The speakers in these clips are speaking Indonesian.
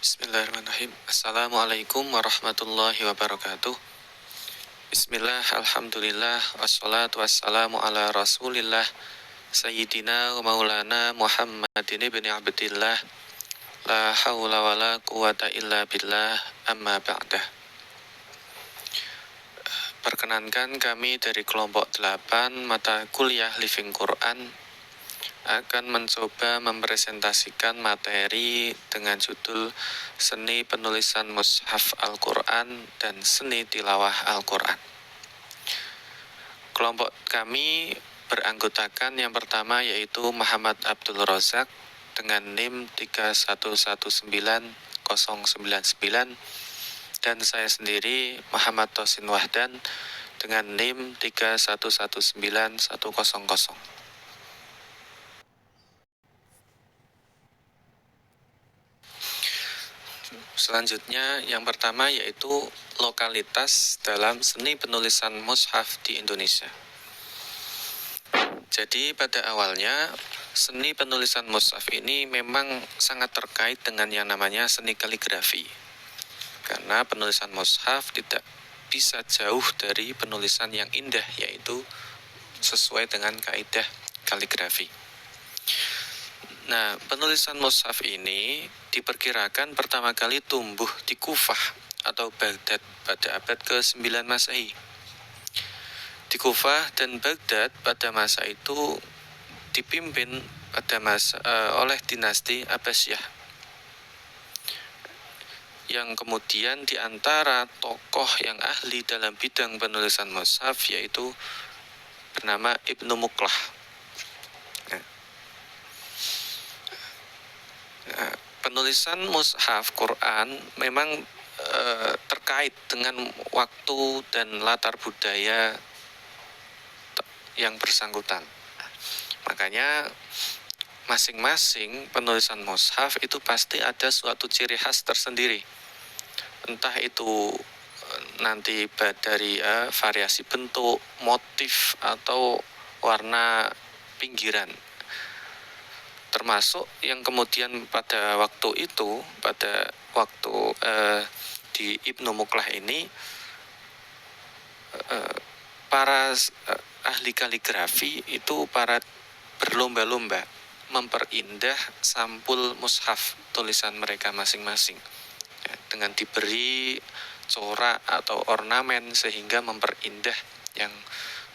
Bismillahirrahmanirrahim. Assalamualaikum warahmatullahi wabarakatuh. Bismillah, alhamdulillah, wassalatu wassalamu ala rasulillah Sayyidina wa maulana Muhammadin ibn Abdillah. La hawla wa la quwata illa billah, amma ba'dah. Perkenankan kami dari kelompok 8 mata kuliah Living Quran akan mencoba mempresentasikan materi dengan judul Seni Penulisan Mushaf Al-Quran dan Seni Tilawah Al-Quran. Kelompok kami beranggotakan yang pertama yaitu Muhammad Abdul Razak dengan NIM 3119099 dan saya sendiri Muhammad Tosin Wahdan dengan NIM 3119100. Selanjutnya yang pertama yaitu lokalitas dalam seni penulisan mushaf di Indonesia. Jadi pada awalnya seni penulisan mushaf ini memang sangat terkait dengan yang namanya seni kaligrafi. Karena penulisan mushaf tidak bisa jauh dari penulisan yang indah, yaitu sesuai dengan kaidah kaligrafi. Nah, penulisan mushaf ini diperkirakan pertama kali tumbuh di Kufah atau Baghdad pada abad ke-9 Masehi. Di Kufah dan Baghdad pada masa itu dipimpin oleh dinasti Abbasiyah, yang kemudian di antara tokoh yang ahli dalam bidang penulisan mushaf yaitu bernama Ibnu Muqlah. Penulisan mushaf Quran memang terkait dengan waktu dan latar budaya yang bersangkutan. Makanya masing-masing penulisan mushaf itu pasti ada suatu ciri khas tersendiri. Entah itu nanti dari variasi bentuk, motif, atau warna pinggiran. Termasuk yang kemudian pada waktu itu, pada waktu di Ibnu Muqlah ini, para ahli kaligrafi itu berlomba-lomba memperindah sampul mushaf tulisan mereka masing-masing dengan diberi corak atau ornamen sehingga memperindah yang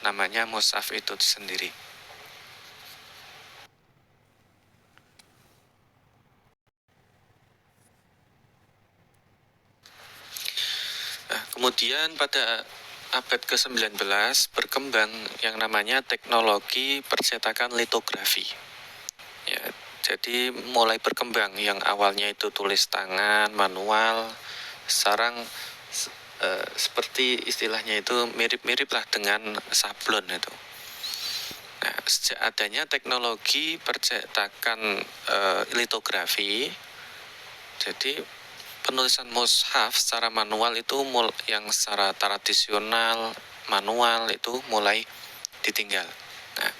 namanya mushaf itu sendiri. Kemudian pada abad ke-19 berkembang yang namanya teknologi percetakan litografi. Ya, jadi mulai berkembang yang awalnya itu tulis tangan, manual, sekarang seperti istilahnya itu mirip-mirip lah dengan sablon itu. Nah, sejak adanya teknologi percetakan litografi, jadi penulisan mushaf secara manual itu yang secara tradisional manual itu mulai ditinggal. Nah,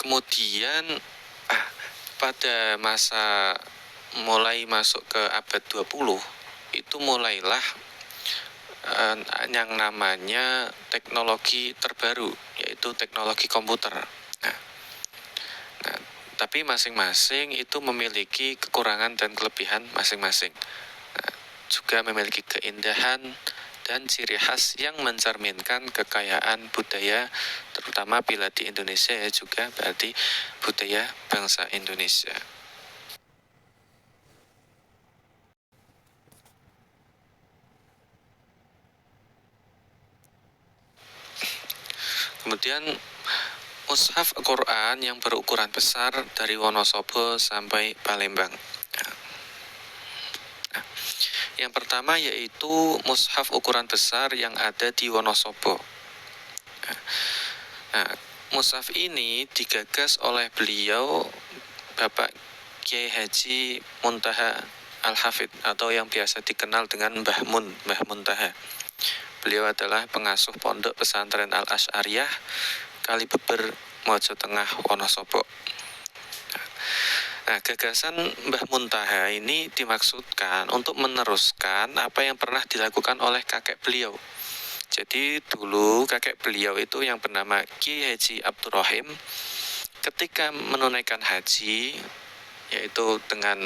kemudian pada masa mulai masuk ke abad 20 itu mulailah yang namanya teknologi terbaru, yaitu teknologi komputer. Tapi masing-masing itu memiliki kekurangan dan kelebihan masing-masing. Juga memiliki keindahan dan ciri khas yang mencerminkan kekayaan budaya, terutama bila di Indonesia ya juga berarti budaya bangsa Indonesia. Kemudian mushaf Al-Quran yang berukuran besar dari Wonosobo sampai Palembang. Yang pertama yaitu mushaf ukuran besar yang ada di Wonosobo. Nah, mushaf ini digagas oleh beliau Bapak Kiai Haji Muntaha Al-Hafidh atau yang biasa dikenal dengan Mbah Muntaha. Beliau adalah pengasuh pondok pesantren Al-Asy'ariyah Kalibeber, Mojo Tengah, Wonosobo. Nah, gagasan Mbah Muntaha ini dimaksudkan untuk meneruskan apa yang pernah dilakukan oleh kakek beliau. Jadi dulu kakek beliau itu yang bernama Ki Haji Abdurrahim ketika menunaikan haji, yaitu dengan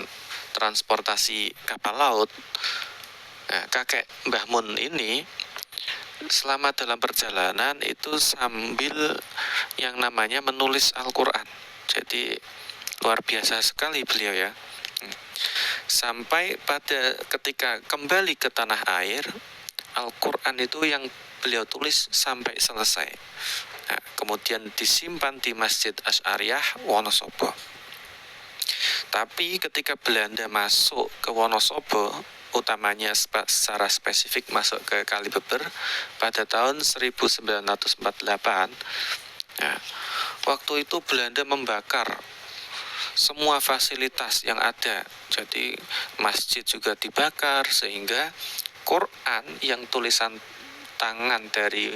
transportasi kapal laut, nah, kakek Mbah Mun ini selama dalam perjalanan itu sambil yang namanya menulis Al-Quran. Jadi luar biasa sekali beliau ya. Sampai pada ketika kembali ke tanah air, Al-Quran itu yang beliau tulis sampai selesai. Nah, kemudian disimpan di Masjid Asy'ariyah Wonosobo. Tapi ketika Belanda masuk ke Wonosobo, utamanya secara spesifik masuk ke Kalibeber pada tahun 1948, nah, waktu itu Belanda membakar semua fasilitas yang ada. Jadi masjid juga dibakar, sehingga Quran yang tulisan tangan dari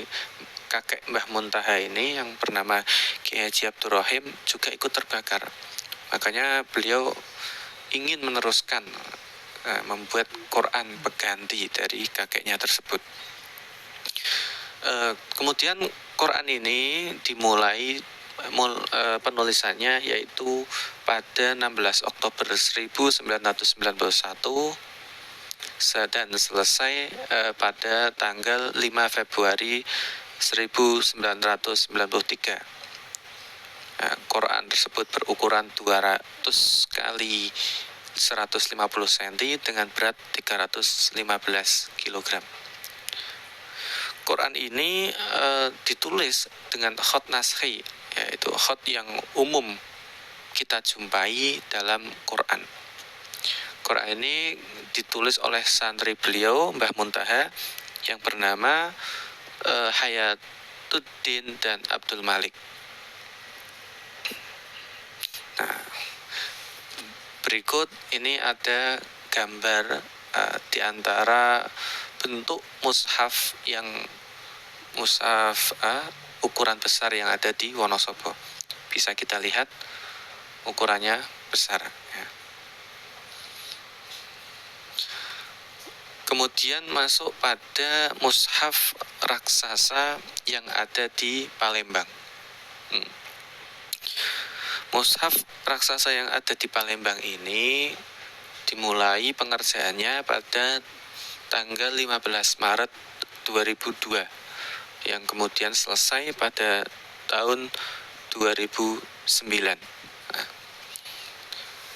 kakek Mbah Muntaha ini yang bernama Ki Haji Abdurrahim juga ikut terbakar. Makanya beliau ingin meneruskan membuat Quran pengganti dari kakeknya tersebut. Kemudian Quran ini dimulai penulisannya yaitu pada 16 Oktober 1991 dan selesai pada tanggal 5 Februari 1993. Quran tersebut berukuran 200 kali 150 cm dengan berat 315 kg. Quran ini ditulis dengan khot naskhi, yaitu khot yang umum kita jumpai dalam Quran. Quran ini ditulis oleh santri beliau Mbah Muntaha yang bernama Hayatuddin dan Abdul Malik. Nah, berikut ini ada gambar di antara bentuk mushaf ukuran besar yang ada di Wonosobo. Bisa kita lihat ukurannya besar ya. Kemudian masuk pada mushaf raksasa yang ada di Palembang. Mushaf raksasa yang ada di Palembang ini dimulai pengerjaannya pada tanggal 15 Maret 2002 yang kemudian selesai pada tahun 2009.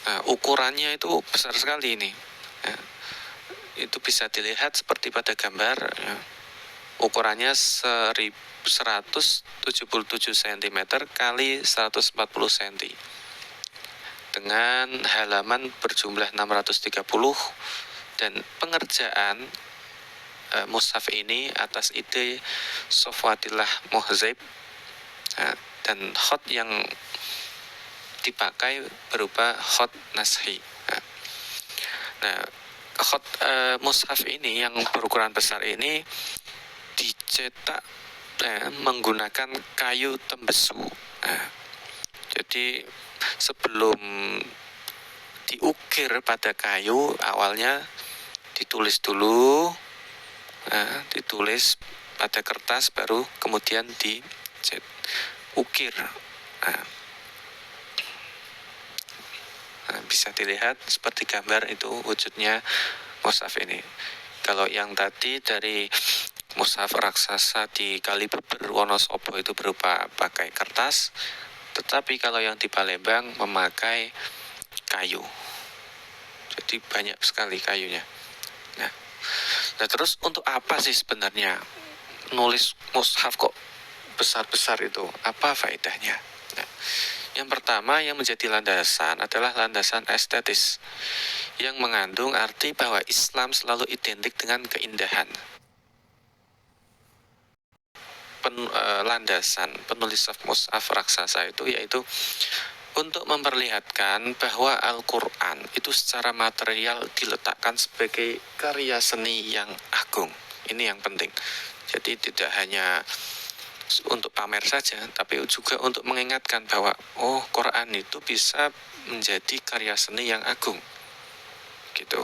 Nah, ukurannya itu besar sekali ini ya. Itu bisa dilihat seperti pada gambar ya. Ukurannya 177 cm kali 140 cm dengan halaman berjumlah 630 dan pengerjaan mushaf ini atas ide Sofwatillah Mohzeb dan khot yang dipakai berupa khot naskhi. Nah, khot mushaf ini yang berukuran besar ini dicetak menggunakan kayu tembesu. Jadi sebelum diukir pada kayu, awalnya ditulis dulu, ditulis pada kertas, baru kemudian diukir. Bisa dilihat seperti gambar itu wujudnya mushaf ini. Kalau yang tadi dari mushaf raksasa di Kalibeber Wonosobo itu berupa pakai kertas, tetapi kalau yang di Palembang memakai kayu. Jadi banyak sekali kayunya. Nah, terus untuk apa sih sebenarnya nulis mushaf kok besar-besar itu? Apa faedahnya? Nah, yang pertama yang menjadi landasan adalah landasan estetis yang mengandung arti bahwa Islam selalu identik dengan keindahan. Landasan penulis mushaf raksasa itu yaitu untuk memperlihatkan bahwa Al-Quran itu secara material diletakkan sebagai karya seni yang agung. Ini yang penting. Jadi tidak hanya untuk pamer saja, tapi juga untuk mengingatkan bahwa Quran itu bisa menjadi karya seni yang agung gitu.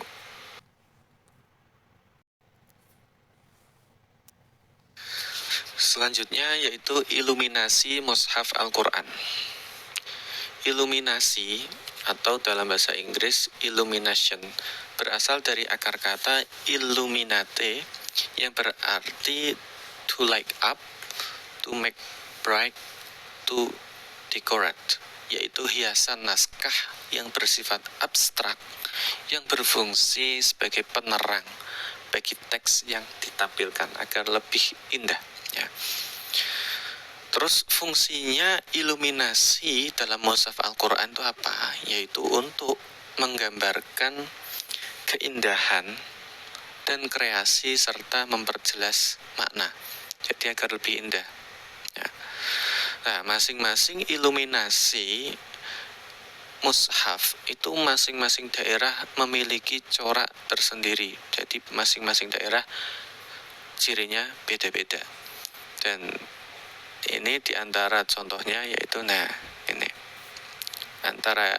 Selanjutnya yaitu iluminasi mushaf Al-Quran. Iluminasi atau dalam bahasa Inggris illumination berasal dari akar kata illuminate yang berarti to light up, to make bright, to decorate, yaitu hiasan naskah yang bersifat abstrak yang berfungsi sebagai penerang bagi teks yang ditampilkan agar lebih indah ya. Terus fungsinya iluminasi dalam mushaf Al-Quran itu apa? Yaitu untuk menggambarkan keindahan dan kreasi serta memperjelas makna, jadi agar lebih indah ya. Nah, masing-masing iluminasi mushaf itu masing-masing daerah memiliki corak tersendiri. Jadi masing-masing daerah cirinya beda-beda. Dan ini diantara contohnya yaitu ini antara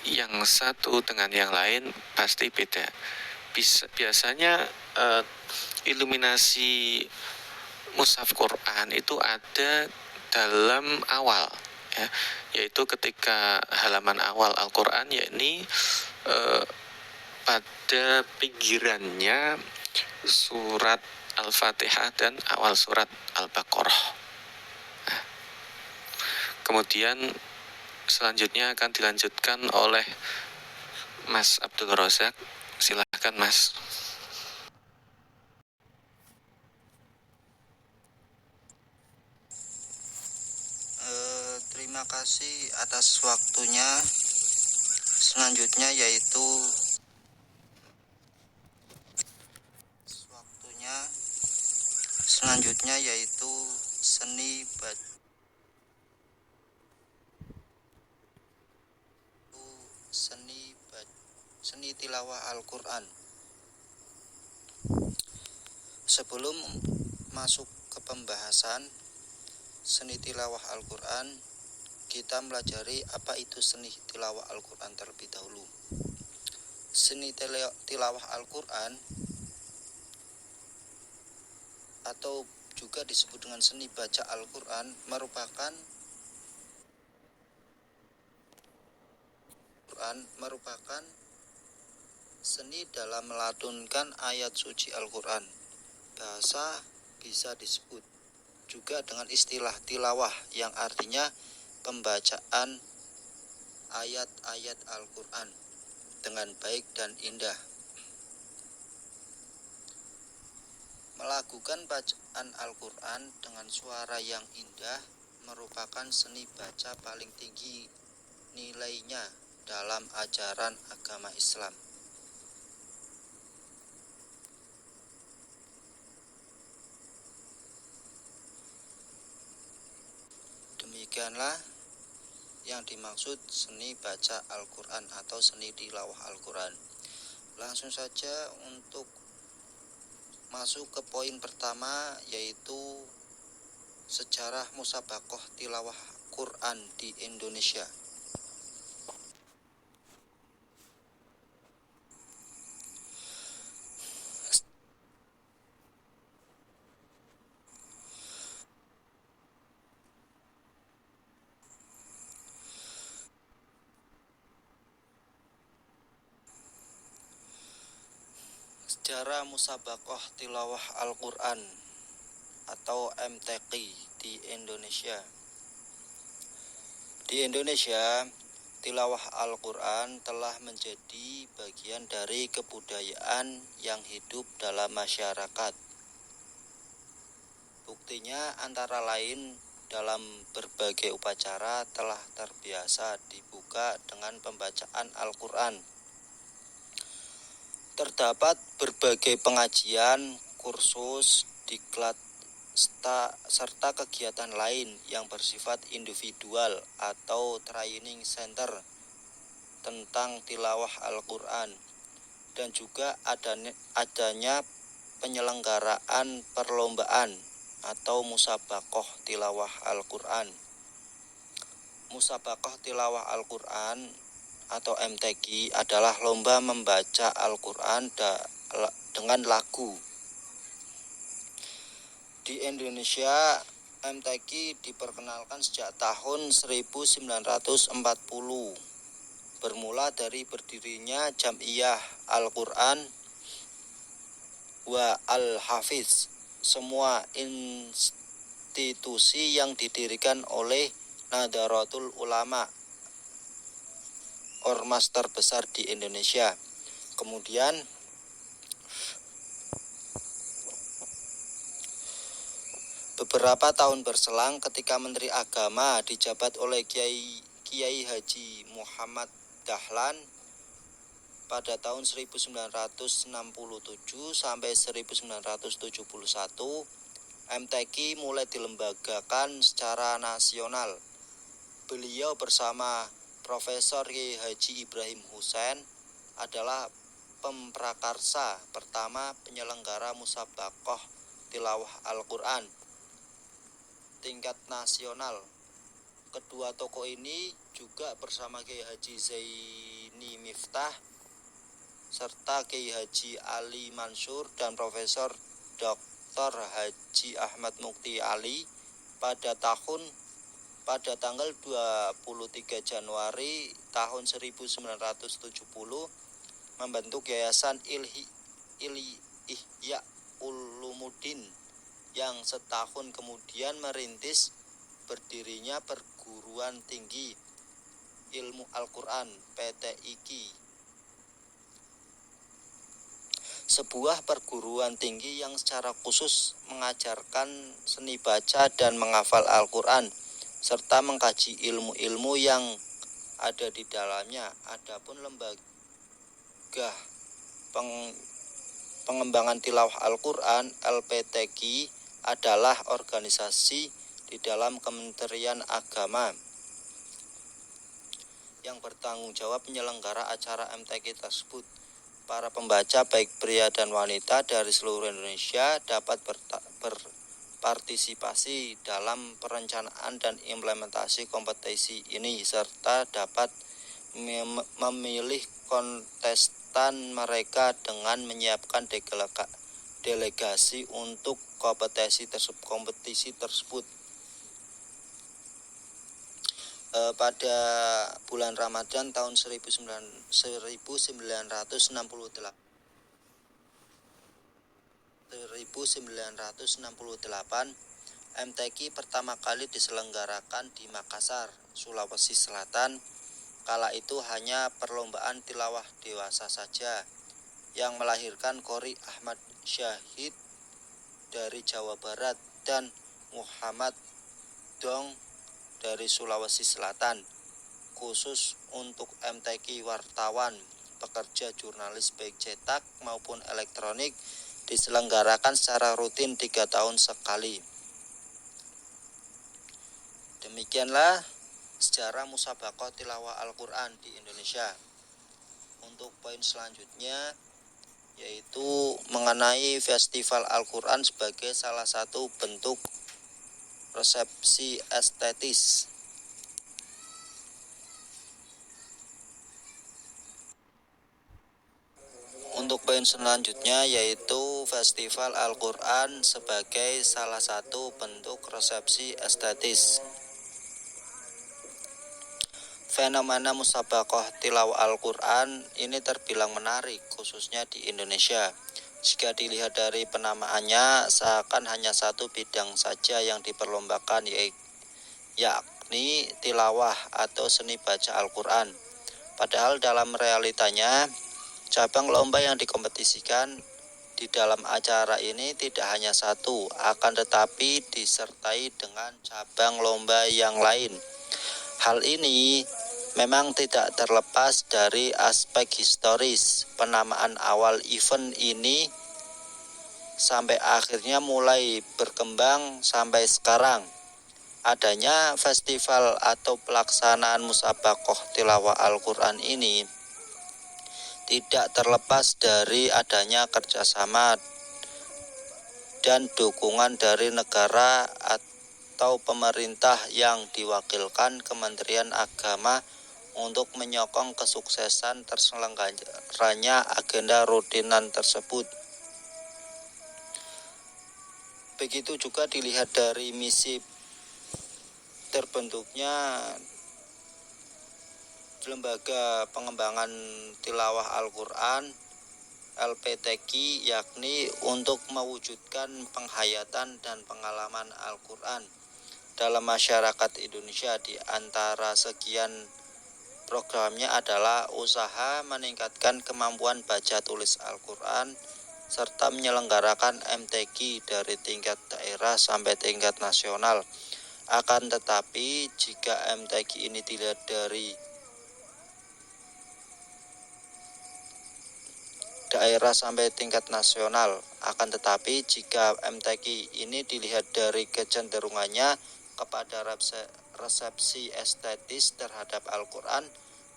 yang satu dengan yang lain pasti beda. Biasanya iluminasi mushaf Quran itu ada dalam awal ya, yaitu ketika halaman awal Al-Quran, yakni pada pinggirannya surat Al-Fatihah dan awal surat Al-Baqarah. Nah, kemudian selanjutnya akan dilanjutkan oleh Mas Abdul Razak. Silahkan Mas. Terima kasih atas waktunya. Selanjutnya yaitu seni tilawah Al-Quran. Sebelum masuk ke pembahasan seni tilawah Al-Quran, kita pelajari apa itu seni tilawah Al-Quran terlebih dahulu. Seni tilawah Al-Quran atau juga disebut dengan seni baca Al-Quran merupakan seni dalam melantunkan ayat suci Al-Quran. Bahasa bisa disebut juga dengan istilah tilawah yang artinya pembacaan ayat-ayat Al-Quran dengan baik dan indah. Melakukan bacaan Al-Quran dengan suara yang indah merupakan seni baca paling tinggi nilainya dalam ajaran agama Islam. Demikianlah yang dimaksud seni baca Al-Quran atau seni tilawah Al-Quran. Langsung saja untuk masuk ke poin pertama, yaitu sejarah musabaqah tilawah Quran di Indonesia. Sejarah musabaqah tilawah Al-Quran atau MTQ di Indonesia. Di Indonesia, tilawah Al-Quran telah menjadi bagian dari kebudayaan yang hidup dalam masyarakat. Buktinya antara lain dalam berbagai upacara telah terbiasa dibuka dengan pembacaan Al-Quran. Terdapat berbagai pengajian, kursus, diklat, serta kegiatan lain yang bersifat individual atau training center tentang tilawah Al-Quran, dan juga adanya penyelenggaraan perlombaan atau Musabaqah Tilawah Al-Quran. Musabaqah Tilawah Al-Quran atau MTQ adalah lomba membaca Al-Quran dengan lagu. Di Indonesia, MTQ diperkenalkan sejak tahun 1940, bermula dari berdirinya Jam'iyah Al-Quran wa Al-Hafiz, semua institusi yang didirikan oleh Nahdlatul Ulama, ormas terbesar di Indonesia. Kemudian beberapa tahun berselang ketika Menteri Agama dijabat oleh Kiai Haji Muhammad Dahlan pada tahun 1967 sampai 1971, MTQ mulai dilembagakan secara nasional. Beliau bersama Profesor Kiai Haji Ibrahim Husain adalah pemprakarsa pertama penyelenggara Musabaqah Tilawah Al-Quran tingkat nasional. Kedua tokoh ini juga bersama Kiai Haji Zaini Miftah serta Kiai Haji Ali Mansur dan Profesor Dr. Haji Ahmad Mukti Ali pada tanggal 23 Januari tahun 1970 membentuk Yayasan Ihya Ulumuddin yang setahun kemudian merintis berdirinya Perguruan Tinggi Ilmu Al-Quran PTIQ, sebuah perguruan tinggi yang secara khusus mengajarkan seni baca dan menghafal Al-Quran serta mengkaji ilmu-ilmu yang ada di dalamnya. Adapun lembaga pengembangan tilawah Al-Quran LPTQ adalah organisasi di dalam Kementerian Agama yang bertanggung jawab menyelenggara acara MTQ tersebut. Para pembaca baik pria dan wanita dari seluruh Indonesia dapat berpartisipasi dalam perencanaan dan implementasi kompetisi ini serta dapat memilih kontestan mereka dengan menyiapkan delegasi untuk kompetisi tersebut. Pada bulan Ramadan tahun 1968, MTQ pertama kali diselenggarakan di Makassar, Sulawesi Selatan. Kala itu hanya perlombaan tilawah dewasa saja, yang melahirkan Qori Ahmad Syahid dari Jawa Barat dan Muhammad Dong dari Sulawesi Selatan. Khusus untuk MTQ wartawan, pekerja jurnalis baik cetak maupun elektronik diselenggarakan secara rutin 3 tahun sekali. Demikianlah sejarah Musabaqah Tilawah Al-Quran di Indonesia. Untuk poin selanjutnya yaitu mengenai Festival Al-Quran sebagai salah satu bentuk resepsi estetis. Untuk poin selanjutnya yaitu Festival Al-Quran sebagai salah satu bentuk resepsi estetis. Fenomena Musabaqah Tilawah Al-Quran ini terbilang menarik, khususnya di Indonesia. Jika dilihat dari penamaannya, seakan hanya satu bidang saja yang diperlombakan, yakni tilawah atau seni baca Al-Quran. Padahal dalam realitanya, cabang lomba yang dikompetisikan di dalam acara ini tidak hanya satu, akan tetapi disertai dengan cabang lomba yang lain. Hal ini memang tidak terlepas dari aspek historis penamaan awal event ini sampai akhirnya mulai berkembang sampai sekarang. Adanya festival atau pelaksanaan Musabaqah Tilawah Al-Quran ini tidak terlepas dari adanya kerjasama dan dukungan dari negara atau pemerintah yang diwakilkan Kementerian Agama untuk menyokong kesuksesan terselenggaranya agenda rutinan tersebut. Begitu juga dilihat dari misi terbentuknya Lembaga Pengembangan Tilawah Al-Quran LPTQ, yakni untuk mewujudkan penghayatan dan pengalaman Al-Quran dalam masyarakat Indonesia. Di antara sekian programnya adalah usaha meningkatkan kemampuan baca tulis Al-Quran serta menyelenggarakan MTQ dari tingkat daerah sampai tingkat nasional. Akan tetapi jika MTQ ini dilihat dari daerah sampai tingkat nasional, akan tetapi jika MTQ ini dilihat dari kecenderungannya kepada resepsi estetis terhadap Al-Quran,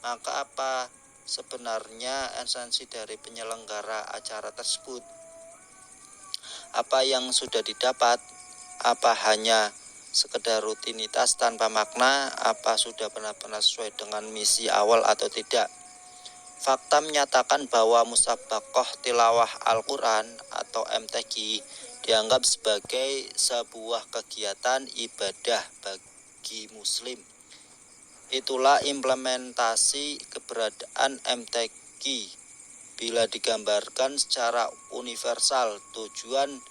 maka apa sebenarnya esensi dari penyelenggara acara tersebut? Apa yang sudah didapat? Apa hanya sekedar rutinitas tanpa makna? Apa sudah benar-benar sesuai dengan misi awal atau tidak? Fakta menyatakan bahwa musabaqah tilawah Al-Quran atau MTQ dianggap sebagai sebuah kegiatan ibadah bagi muslim. Itulah implementasi keberadaan MTQ. Bila digambarkan secara universal, tujuan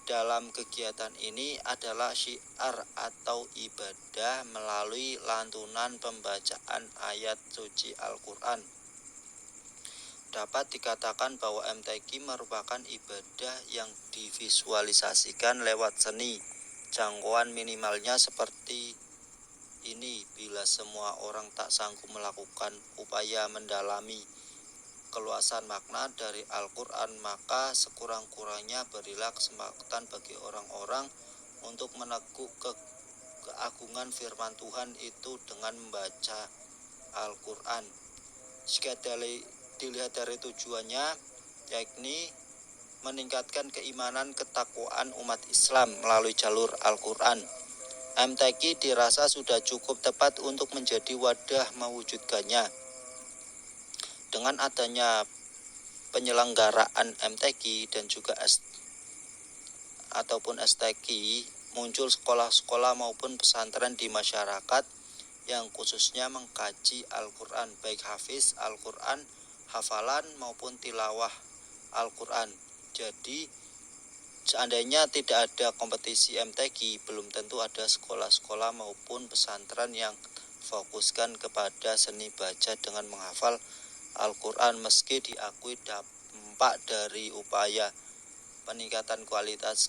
dalam kegiatan ini adalah syiar atau ibadah melalui lantunan pembacaan ayat suci Al-Quran. Dapat dikatakan bahwa MTQ merupakan ibadah yang divisualisasikan lewat seni. Jangkauan minimalnya seperti ini: bila semua orang tak sanggup melakukan upaya mendalami keluasan makna dari Al-Quran, maka sekurang-kurangnya berilah kesempatan bagi orang-orang untuk meneguk keagungan firman Tuhan itu dengan membaca Al-Quran. Jika dilihat dari tujuannya, yakni meningkatkan keimanan ketakwaan umat Islam melalui jalur Al-Quran, MTQ dirasa sudah cukup tepat untuk menjadi wadah mewujudkannya. Dengan adanya penyelenggaraan MTQ dan juga STQ, muncul sekolah-sekolah maupun pesantren di masyarakat yang khususnya mengkaji Al-Quran, baik hafiz Al-Quran, hafalan maupun tilawah Al-Quran. Jadi seandainya tidak ada kompetisi MTQ, belum tentu ada sekolah-sekolah maupun pesantren yang fokuskan kepada seni baca dengan menghafal Al-Quran, meski diakui dampak dari upaya peningkatan kualitas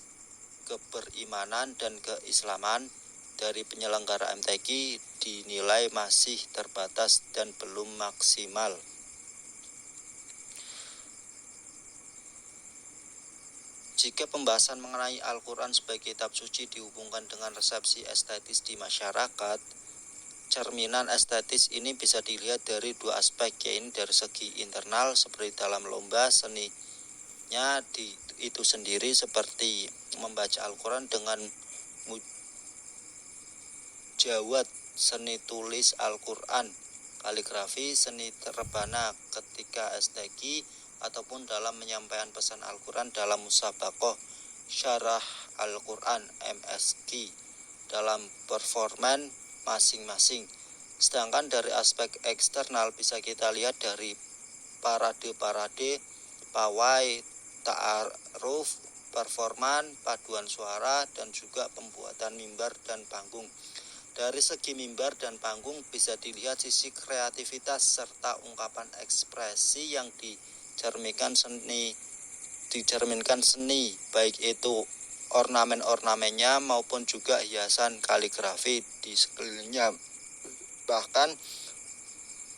keberimanan dan keislaman dari penyelenggara MTQ dinilai masih terbatas dan belum maksimal. Jika pembahasan mengenai Al-Quran sebagai kitab suci dihubungkan dengan resepsi estetis di masyarakat, cerminan estetis ini bisa dilihat dari dua aspek, yaitu dari segi internal seperti dalam lomba seninya itu sendiri, seperti membaca Al-Quran dengan mujawad, seni tulis Al-Quran, kaligrafi, seni rebana ketika STQ, ataupun dalam menyampaikan pesan Al-Quran dalam musabaqah syarah Al-Quran MSQ dalam performan masing-masing. Sedangkan dari aspek eksternal bisa kita lihat dari parade-parade, pawai, ta'aruf, performan, paduan suara, dan juga pembuatan mimbar dan panggung. Dari segi mimbar dan panggung bisa dilihat sisi kreativitas serta ungkapan ekspresi yang dicerminkan seni, baik itu ornamen-ornamennya maupun juga hiasan kaligrafi di sekelilingnya. Bahkan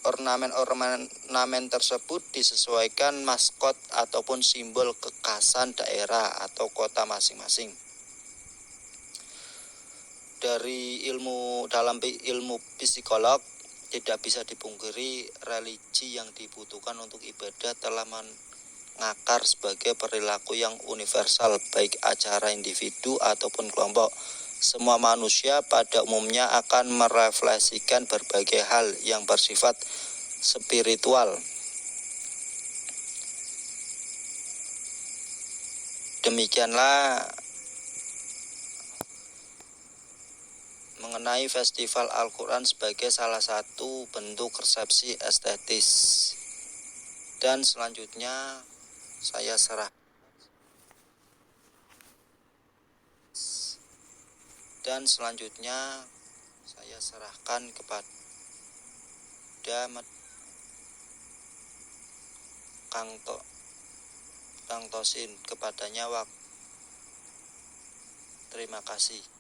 ornamen tersebut disesuaikan maskot ataupun simbol kekhasan daerah atau kota masing-masing. Dalam ilmu psikolog, tidak bisa dipungkiri religi yang dibutuhkan untuk ibadah telah ngakar sebagai perilaku yang universal, baik acara individu ataupun kelompok. Semua manusia pada umumnya akan merefleksikan berbagai hal yang bersifat spiritual. Demikianlah mengenai Festival Al-Quran sebagai salah satu bentuk resepsi estetis. Dan selanjutnya saya serahkan kepada Kang Tosin, kepadanya waktu. Terima kasih.